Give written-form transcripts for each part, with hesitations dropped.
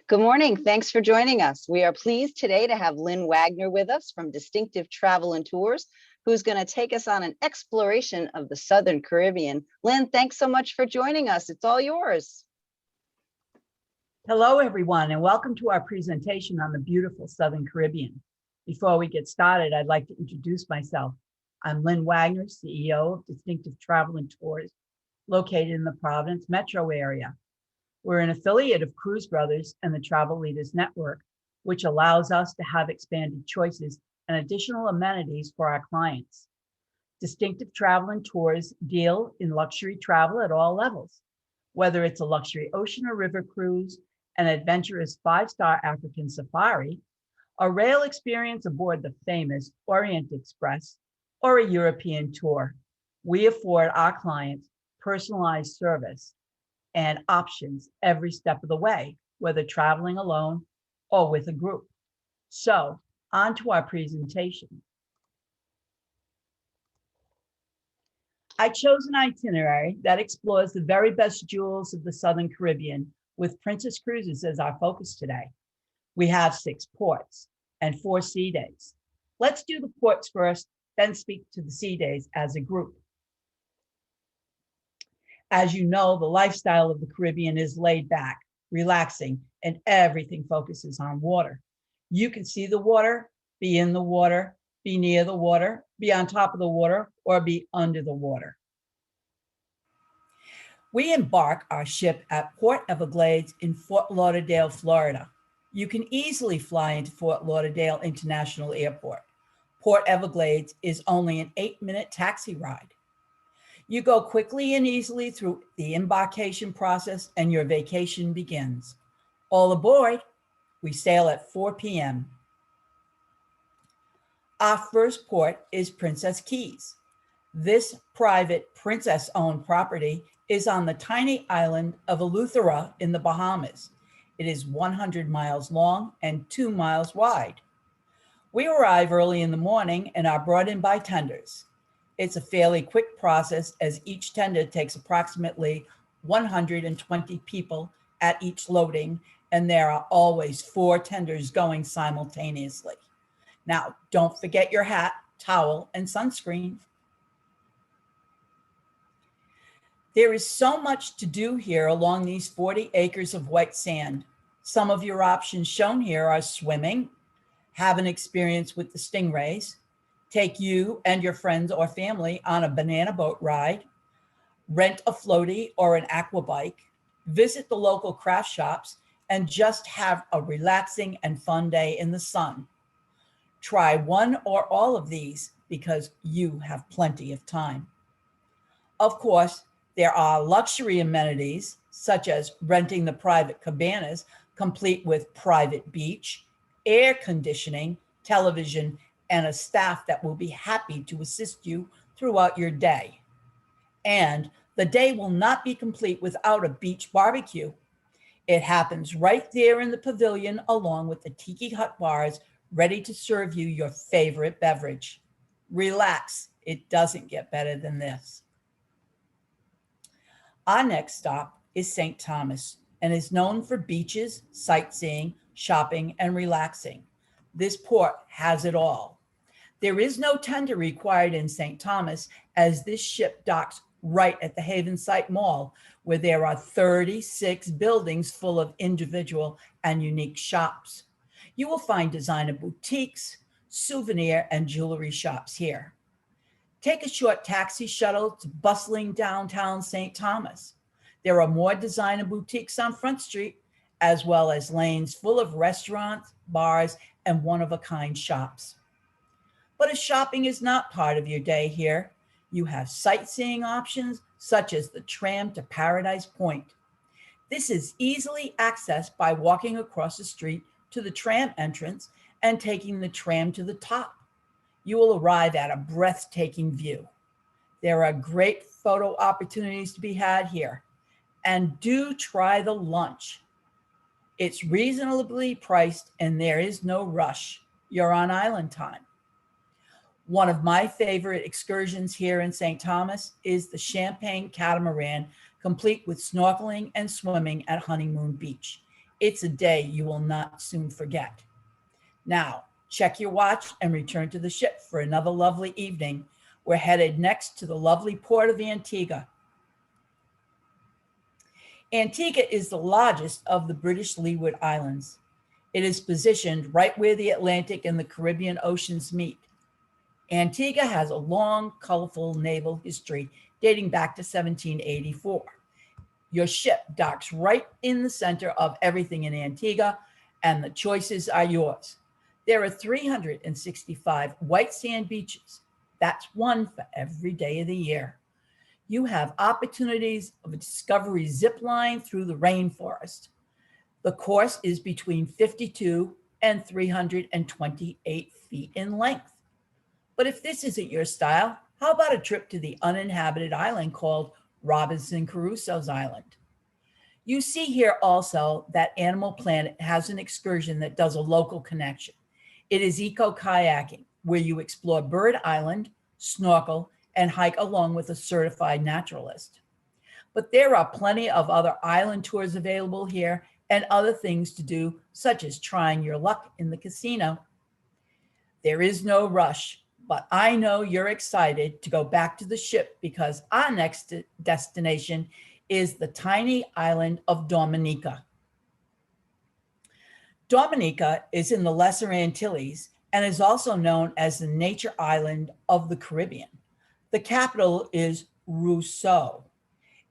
Good morning. Thanks for joining us. We are pleased today to have Lynn Wagner with us from Distinctive Travel and Tours, who's going to take us on an exploration of the Southern Caribbean. Lynn, thanks so much for joining us. It's all yours. Hello, everyone, and welcome to our presentation on the beautiful Southern Caribbean. Before we get started, I'd like to introduce myself. I'm Lynn Wagner, CEO of Distinctive Travel and Tours, located in the Providence metro area. We're an affiliate of Cruise Brothers and the Travel Leaders Network, which allows us to have expanded choices and additional amenities for our clients. Distinctive Travel and Tours deal in luxury travel at all levels, whether it's a luxury ocean or river cruise, an adventurous 5-star African safari, a rail experience aboard the famous Orient Express, or a European tour. We afford our clients personalized service and options every step of the way, whether traveling alone or with a group. So, on to our presentation. I chose an itinerary that explores the very best jewels of the Southern Caribbean with Princess Cruises as our focus today. We have 6 ports and 4 sea days. Let's do the ports first, then speak to the sea days as a group. As you know, the lifestyle of the Caribbean is laid back, relaxing, and everything focuses on water. You can see the water, be in the water, be near the water, be on top of the water, or be under the water. We embark our ship at Port Everglades in Fort Lauderdale, Florida. You can easily fly into Fort Lauderdale International Airport. Port Everglades is only an 8-minute taxi ride. You go quickly and easily through the embarkation process and your vacation begins. All aboard, we sail at 4 p.m. Our first port is Princess Keys. This private princess-owned property is on the tiny island of Eleuthera in the Bahamas. It is 100 miles long and 2 miles wide. We arrive early in the morning and are brought in by tenders. It's a fairly quick process as each tender takes approximately 120 people at each loading, and there are always 4 tenders going simultaneously. Now, don't forget your hat, towel, and sunscreen. There is so much to do here along these 40 acres of white sand. Some of your options shown here are swimming, have an experience with the stingrays, take you and your friends or family on a banana boat ride, rent a floaty or an aqua bike, visit the local craft shops, and just have a relaxing and fun day in the sun. Try one or all of these because you have plenty of time. Of course, there are luxury amenities such as renting the private cabanas, complete with private beach, air conditioning, television, and a staff that will be happy to assist you throughout your day. And the day will not be complete without a beach barbecue. It happens right there in the pavilion along with the tiki hut bars ready to serve you your favorite beverage. Relax, it doesn't get better than this. Our next stop is St. Thomas and is known for beaches, sightseeing, shopping, and relaxing. This port has it all. There is no tender required in St. Thomas as this ship docks right at the Havensight Mall, where there are 36 buildings full of individual and unique shops. You will find designer boutiques, souvenir, and jewelry shops here. Take a short taxi shuttle to bustling downtown St. Thomas. There are more designer boutiques on Front Street, as well as lanes full of restaurants, bars, and one-of-a-kind shops. But if shopping is not part of your day here, you have sightseeing options such as the tram to Paradise Point. This is easily accessed by walking across the street to the tram entrance and taking the tram to the top. You will arrive at a breathtaking view. There are great photo opportunities to be had here. And do try the lunch. It's reasonably priced and there is no rush. You're on island time. One of my favorite excursions here in St. Thomas is the Champagne Catamaran, complete with snorkeling and swimming at Honeymoon Beach. It's a day you will not soon forget. Now, check your watch and return to the ship for another lovely evening. We're headed next to the lovely port of Antigua. Antigua is the largest of the British Leeward Islands. It is positioned right where the Atlantic and the Caribbean Oceans meet. Antigua has a long, colorful naval history dating back to 1784. Your ship docks right in the center of everything in Antigua, and the choices are yours. There are 365 white sand beaches. That's one for every day of the year. You have opportunities of a discovery zip line through the rainforest. The course is between 52 and 328 feet in length. But if this isn't your style, how about a trip to the uninhabited island called Robinson Crusoe's Island? You see here also that Animal Planet has an excursion that does a local connection. It is eco-kayaking, where you explore Bird Island, snorkel, and hike along with a certified naturalist. But there are plenty of other island tours available here and other things to do, such as trying your luck in the casino. There is no rush, but I know you're excited to go back to the ship because our next destination is the tiny island of Dominica. Dominica is in the Lesser Antilles and is also known as the nature island of the Caribbean. The capital is Roseau.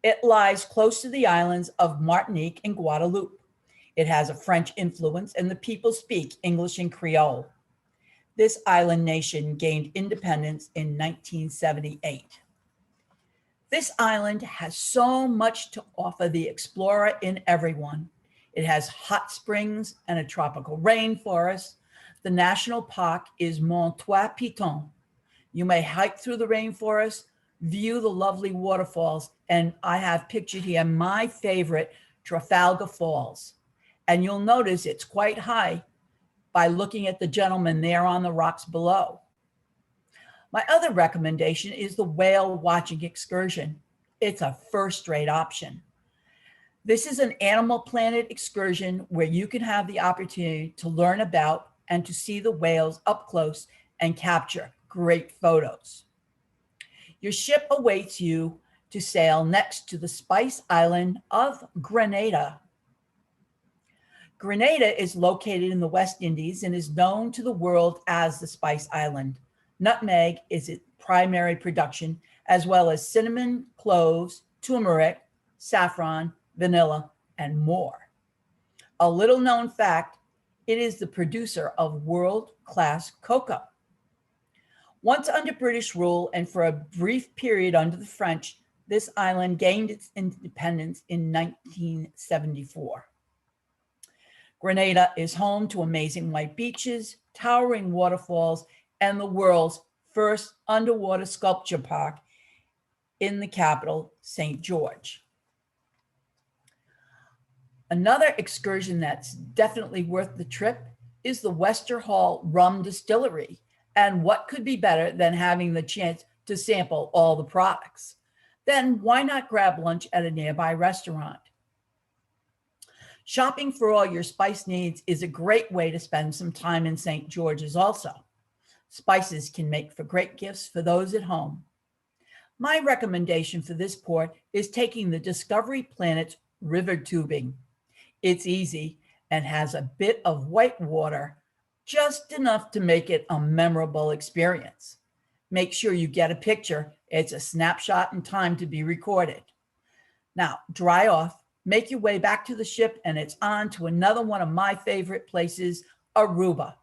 It lies close to the islands of Martinique and Guadeloupe. It has a French influence and the people speak English and Creole. This island nation gained independence in 1978. This island has so much to offer the explorer in everyone. It has hot springs and a tropical rainforest. The national park is Mont Trois Pitons. You may hike through the rainforest, view the lovely waterfalls, and I have pictured here my favorite, Trafalgar Falls. And you'll notice it's quite high by looking at the gentleman there on the rocks below. My other recommendation is the whale watching excursion. It's a first-rate option. This is an Animal Planet excursion where you can have the opportunity to learn about and to see the whales up close and capture great photos. Your ship awaits you to sail next to the Spice Island of Grenada. Grenada is located in the West Indies and is known to the world as the Spice Island. Nutmeg is its primary production, as well as cinnamon, cloves, turmeric, saffron, vanilla, and more. A little known fact, it is the producer of world-class cocoa. Once under British rule and for a brief period under the French, this island gained its independence in 1974. Grenada is home to amazing white beaches, towering waterfalls, and the world's first underwater sculpture park in the capital, St. George. Another excursion that's definitely worth the trip is the Wester Hall Rum Distillery. And what could be better than having the chance to sample all the products? Then why not grab lunch at a nearby restaurant? Shopping for all your spice needs is a great way to spend some time in St. George's also. Spices can make for great gifts for those at home. My recommendation for this port is taking the Discovery Planet's river tubing. It's easy and has a bit of white water, just enough to make it a memorable experience. Make sure you get a picture. It's a snapshot in time to be recorded. Now, dry off, make your way back to the ship, and it's on to another one of my favorite places, Aruba.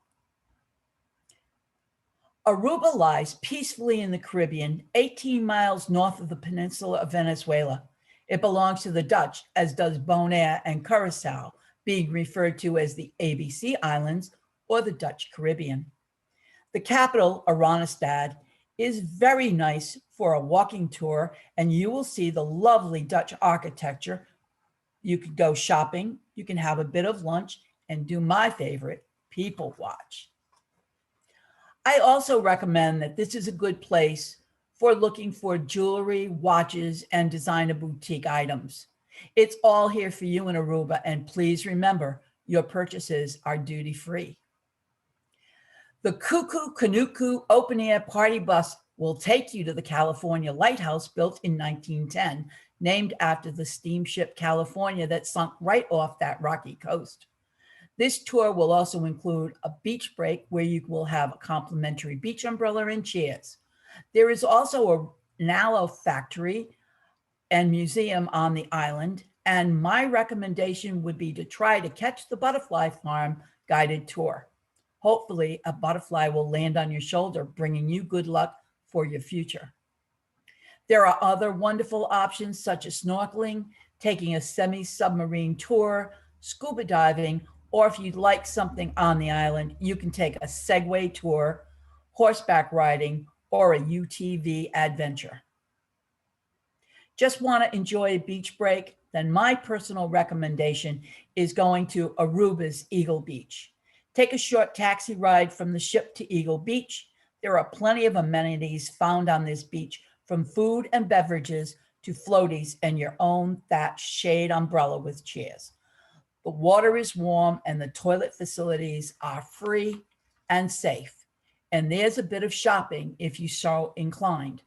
Aruba lies peacefully in the Caribbean, 18 miles north of the peninsula of Venezuela. It belongs to the Dutch, as does Bonaire and Curacao, being referred to as the ABC Islands or the Dutch Caribbean. The capital, Oranjestad, is very nice for a walking tour, and you will see the lovely Dutch architecture. You could go shopping, you can have a bit of lunch, and do my favorite, people watch. I also recommend that this is a good place for looking for jewelry, watches, and designer boutique items. It's all here for you in Aruba, and please remember, your purchases are duty-free. The Cuckoo Kanuku open-air party bus will take you to the California Lighthouse, built in 1910, named after the steamship California that sunk right off that rocky coast. This tour will also include a beach break where you will have a complimentary beach umbrella and chairs. There is also an aloe factory and museum on the island, and my recommendation would be to try to catch the butterfly farm guided tour. Hopefully, a butterfly will land on your shoulder, bringing you good luck for your future. There are other wonderful options such as snorkeling, taking a semi-submarine tour, scuba diving, or if you'd like something on the island, you can take a Segway tour, horseback riding, or a UTV adventure. Just want to enjoy a beach break? Then my personal recommendation is going to Aruba's Eagle Beach. Take a short taxi ride from the ship to Eagle Beach. There are plenty of amenities found on this beach, from food and beverages to floaties and your own thatched shade umbrella with chairs. The water is warm and the toilet facilities are free and safe. And there's a bit of shopping if you so inclined.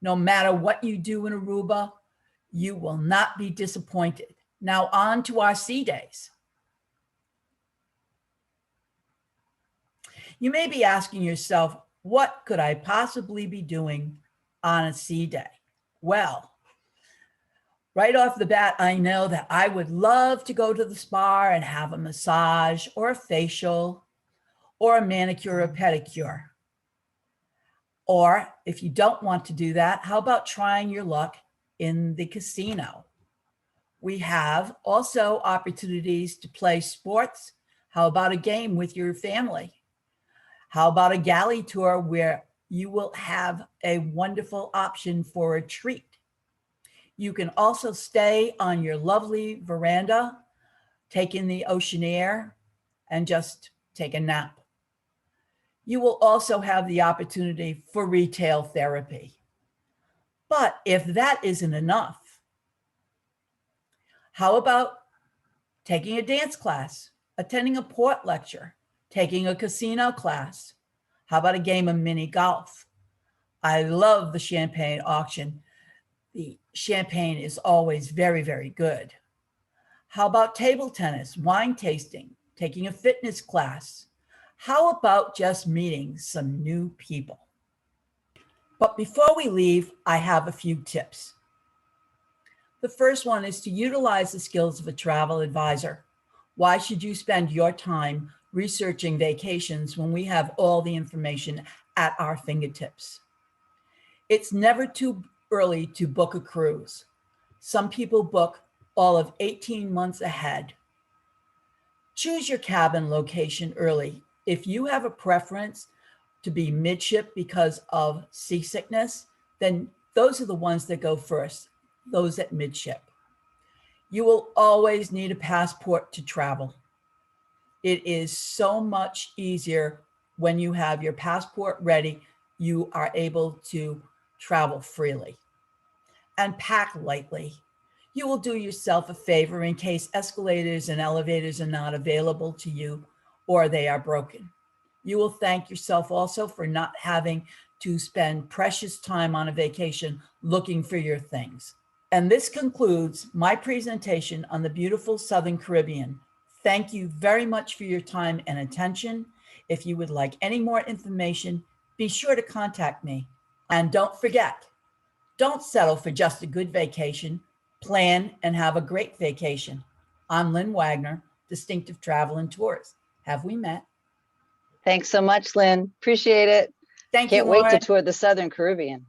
No matter what you do in Aruba, you will not be disappointed. Now on to our sea days. You may be asking yourself, what could I possibly be doing on a sea day? Well, right off the bat, I know that I would love to go to the spa and have a massage or a facial or a manicure or pedicure. Or if you don't want to do that, how about trying your luck in the casino? We have also opportunities to play sports. How about a game with your family? How about a galley tour where you will have a wonderful option for a treat? You can also stay on your lovely veranda, take in the ocean air, and just take a nap. You will also have the opportunity for retail therapy. But if that isn't enough, how about taking a dance class, attending a port lecture, taking a casino class? How about a game of mini golf? I love the champagne auction. The champagne is always very, very good. How about table tennis, wine tasting, taking a fitness class? How about just meeting some new people? But before we leave, I have a few tips. The first one is to utilize the skills of a travel advisor. Why should you spend your time researching vacations when we have all the information at our fingertips? It's never too early to book a cruise. Some people book all of 18 months ahead. Choose your cabin location early. If you have a preference to be midship because of seasickness, then those are the ones that go first, those at midship. You will always need a passport to travel. It is so much easier when you have your passport ready. You are able to travel freely. And pack lightly. You will do yourself a favor in case escalators and elevators are not available to you or they are broken. You will thank yourself also for not having to spend precious time on a vacation looking for your things. And this concludes my presentation on the beautiful Southern Caribbean. Thank you very much for your time and attention. If you would like any more information, be sure to contact me. And don't forget, don't settle for just a good vacation. Plan and have a great vacation. I'm Lynn Wagner, Distinctive Travel and Tours. Have we met? Thanks so much, Lynn. Appreciate it. Thank you, Can't wait to Lauren. tour the Southern Caribbean.